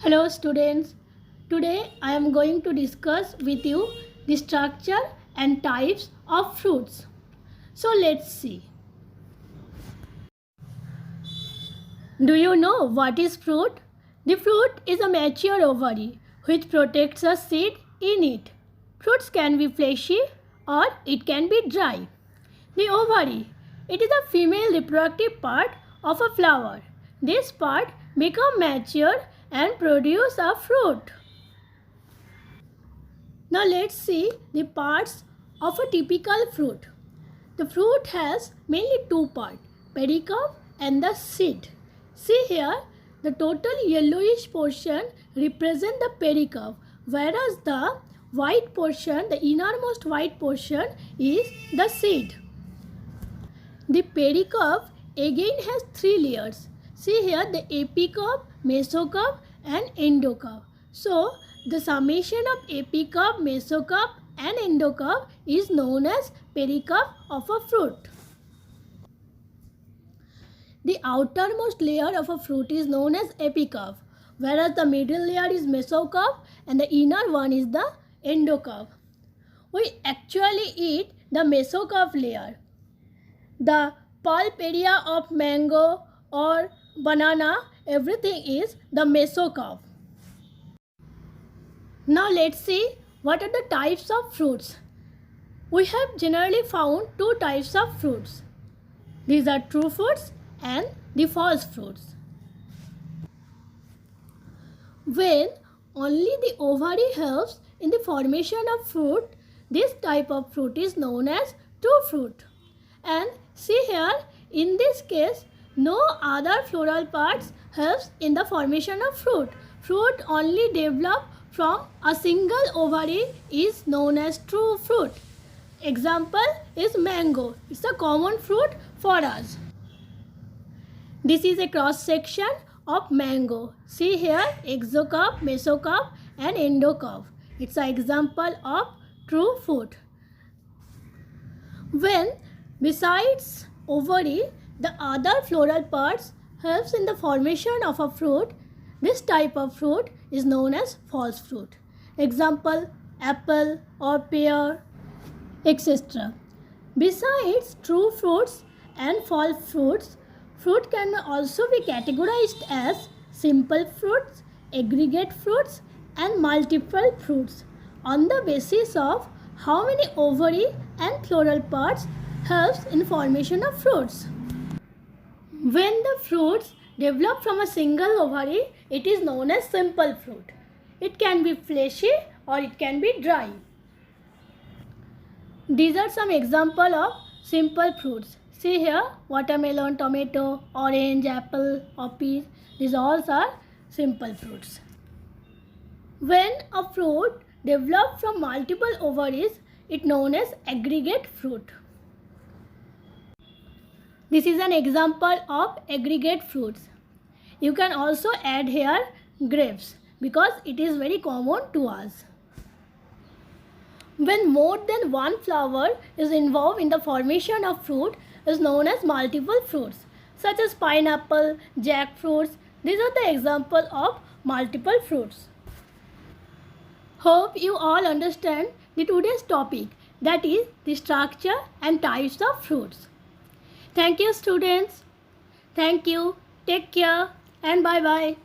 Hello students, today I am going to discuss with you the structure and types of fruits. So let's see. Do you know what is fruit? The fruit is a mature ovary which protects a seed in it. Fruits can be fleshy or it can be dry. The ovary, it is a female reproductive part of a flower. This part becomes mature and produce a fruit. Now let's see the parts of a typical fruit. The fruit has mainly two parts, pericarp and the seed. See here, the total yellowish portion represents the pericarp, whereas the white portion, the innermost white portion is the seed. The pericarp again has three layers. See here the epicarp, mesocarp and endocarp. So the summation of epicarp, mesocarp and endocarp is known as pericarp of a fruit. The outermost layer of a fruit is known as epicarp, whereas the middle layer is mesocarp and the inner one is the endocarp. We actually eat the mesocarp layer. The pulp area of mango or banana, everything is the mesocarp. Now let's see what are the types of fruits. We have generally found two types of fruits. These are true fruits and the false fruits. When only the ovary helps in the formation of fruit, this type of fruit is known as true fruit. And see here, in this case, no other floral parts helps in the formation of fruit. Fruit only develop from a single ovary is known as true fruit. Example is mango. It's a common fruit for us. This is a cross section of mango. See here, exocarp, mesocarp and endocarp. It's an example of true fruit. When besides ovary, the other floral parts helps in the formation of a fruit, this type of fruit is known as false fruit. Example, apple or pear, etc. Besides true fruits and false fruits, fruit can also be categorized as simple fruits, aggregate fruits and multiple fruits on the basis of how many ovary and floral parts helps in formation of fruits. When the fruits develop from a single ovary, it is known as simple fruit. It can be fleshy or it can be dry. These are some examples of simple fruits. See here, watermelon, tomato, orange, apple, or peach. These all are simple fruits. When a fruit develops from multiple ovaries, it is known as aggregate fruit. This is an example of aggregate fruits. You can also add here grapes because it is very common to us. When more than one flower is involved in the formation of fruit is known as multiple fruits, such as pineapple, jackfruits. These are the examples of multiple fruits. Hope you all understand the today's topic, that is the structure and types of fruits. Thank you students. Thank you. Take care and bye bye.